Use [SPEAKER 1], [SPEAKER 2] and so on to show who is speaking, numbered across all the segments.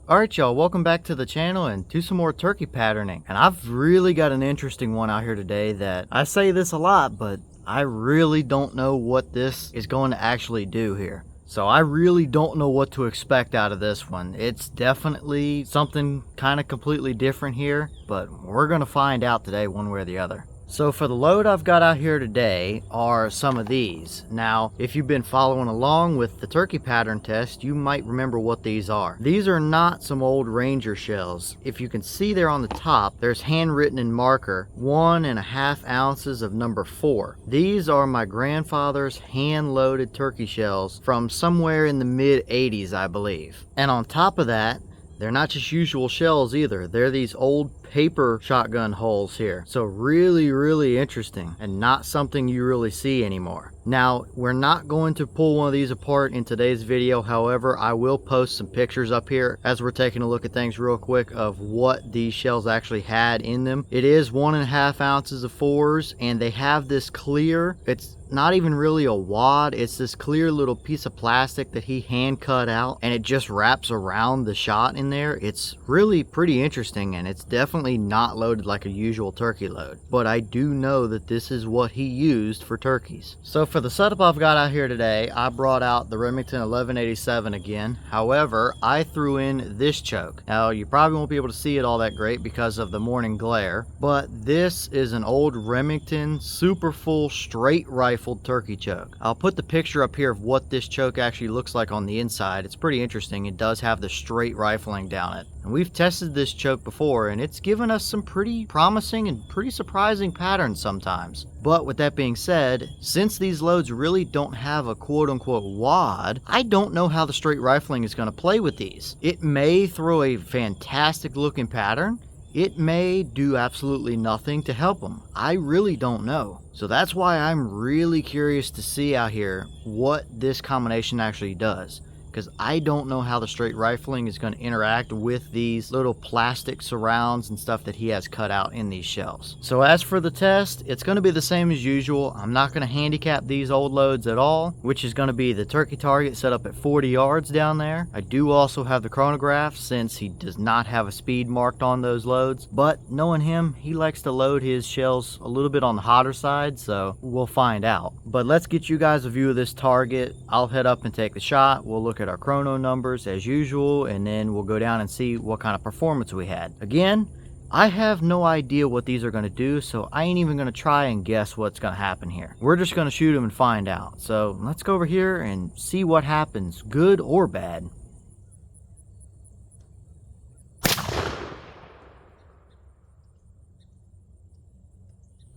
[SPEAKER 1] Alright y'all, welcome back to the channel and to some more turkey patterning. And I've really got an interesting one out here today that I say this a lot, but I really don't know what this is going to actually do here. So I really don't know what to expect out of this one. It's definitely something kind of completely different here, but we're going to find out today one way or the other. So for the load I've got out here today are some of these. Now, if you've been following along with the turkey pattern test, you might remember what these are. These are not some old Ranger shells. If you can see there on the top, there's handwritten in marker 1.5 ounces of number 4. These are my grandfather's hand-loaded turkey shells from somewhere in the mid-80s, I believe. And on top of that, they're not just usual shells either. They're these old paper shotgun holes here. So really interesting and not something you really see anymore. Now, we're not going to pull one of these apart in today's video. However, I will post some pictures up here as we're taking a look at things real quick of what these shells actually had in them. It is 1.5 ounces of 4s, and they have this clear, it's not even really a wad, it's this clear little piece of plastic that he hand cut out, and it just wraps around the shot in there. It's really pretty interesting, and it's definitely not loaded like a usual turkey load, but I do know that this is what he used for turkeys. So for the setup I've got out here today, I brought out the Remington 1187 again. However, I threw in this choke. Now you probably won't be able to see it all that great because of the morning glare, but this is an old Remington super full straight rifled turkey choke. I'll put the picture up here of what this choke actually looks like on the inside. It's pretty interesting. It does have the straight rifling down it. And we've tested this choke before, and it's given us some pretty promising and pretty surprising patterns sometimes. But with that being said, since these loads really don't have a quote-unquote wad, I don't know how the straight rifling is going to play with these. It may throw a fantastic looking pattern. It may do absolutely nothing to help them. I really don't know. So that's why I'm really curious to see out here what this combination actually does, because I don't know how the straight rifling is going to interact with these little plastic surrounds and stuff that he has cut out in these shells. So as for the test, it's going to be the same as usual. I'm not going to handicap these old loads at all, which is going to be the turkey target set up at 40 yards down there. I do also have the chronograph since he does not have a speed marked on those loads, but knowing him, he likes to load his shells a little bit on the hotter side, so we'll find out. But let's get you guys a view of this target. I'll head up and take the shot. We'll look at our chrono numbers as usual, and then we'll go down and see what kind of performance we had. Again, I have no idea what these are going to do, so I ain't even going to try and guess what's going to happen here. We're just going to shoot them and find out. So let's go over here and see what happens, good or bad.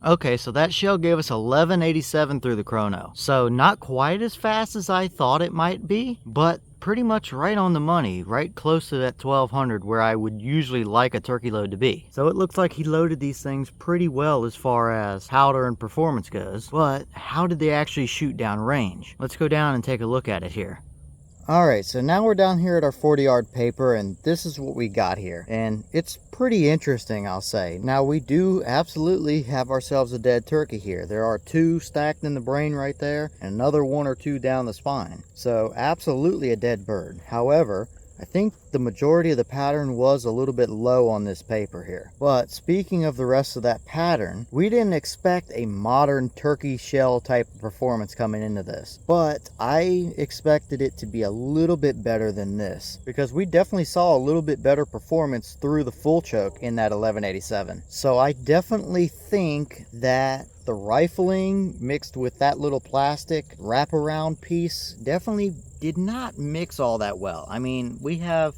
[SPEAKER 1] Okay, so that shell gave us 1187 through the chrono. So not quite as fast as I thought it might be, but pretty much right on the money, right close to that 1200 where I would usually like a turkey load to be. So it looks like he loaded these things pretty well as far as powder and performance goes, but how did they actually shoot down range? Let's go down and take a look at it here. Alright, so now we're down here at our 40-yard paper, and this is what we got here. And it's pretty interesting, I'll say. Now, we do absolutely have ourselves a dead turkey here. There are 2 stacked in the brain right there, and another 1 or 2 down the spine. So, absolutely a dead bird. However, I think the majority of the pattern was a little bit low on this paper here. But speaking of the rest of that pattern, we didn't expect a modern turkey shell type of performance coming into this. But I expected it to be a little bit better than this, because we definitely saw a little bit better performance through the full choke in that 1187. So I definitely think that the rifling mixed with that little plastic wraparound piece definitely did not mix all that well. I mean, we have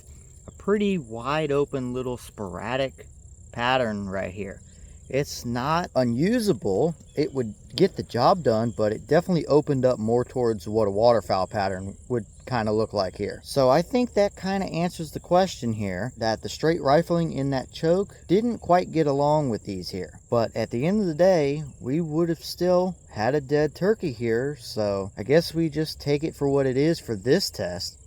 [SPEAKER 1] a pretty wide open little sporadic pattern right here. It's not unusable. It would get the job done, but it definitely opened up more towards what a waterfowl pattern would kind of look like here. So I think that kind of answers the question here, that the straight rifling in that choke didn't quite get along with these here. But at the end of the day, we would have still had a dead turkey here, so I guess we just take it for what it is for this test.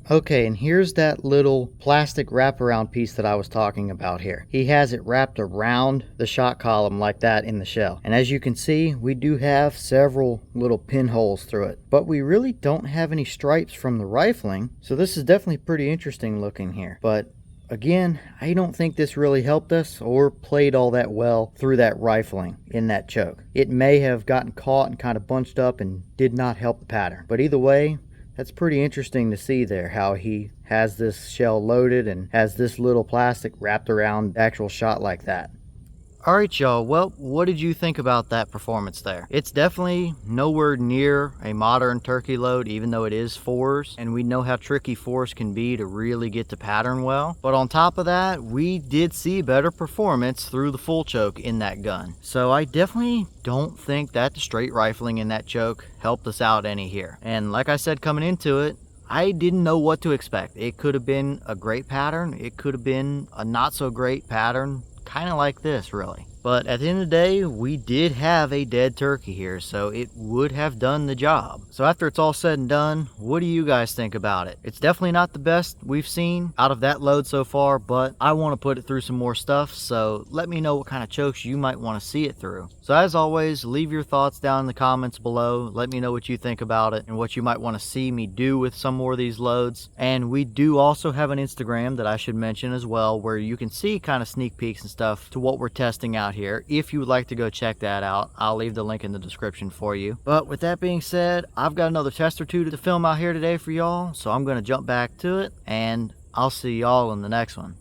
[SPEAKER 1] Okay, and here's that little plastic wraparound piece that I was talking about here. He has it wrapped around the shot column like that in the shell. And as you can see, we do have several little pinholes through it. But we really don't have any stripes from the rifling, so this is definitely pretty interesting looking here. But again, I don't think this really helped us or played all that well through that rifling in that choke. It may have gotten caught and kind of bunched up and did not help the pattern. But either way, that's pretty interesting to see there, how he has this shell loaded and has this little plastic wrapped around the actual shot like that. Alright y'all, well, what did you think about that performance there? It's definitely nowhere near a modern turkey load, even though it is 4s, and we know how tricky 4s can be to really get the pattern well. But on top of that, we did see better performance through the full choke in that gun. So I definitely don't think that the straight rifling in that choke helped us out any here. And like I said coming into it, I didn't know what to expect. It could have been a great pattern, it could have been a not so great pattern, kind of like this really. But at the end of the day, we did have a dead turkey here, so it would have done the job. So after it's all said and done, what do you guys think about it? It's definitely not the best we've seen out of that load so far, but I want to put it through some more stuff, so let me know what kind of chokes you might want to see it through. So as always, leave your thoughts down in the comments below. Let me know what you think about it and what you might want to see me do with some more of these loads. And we do also have an Instagram that I should mention as well, where you can see kind of sneak peeks and stuff to what we're testing out here. If you would like to go check that out, I'll leave the link in the description for you. But with that being said, I've got another test or two to film out here today for y'all, so I'm going to jump back to it, and I'll see y'all in the next one.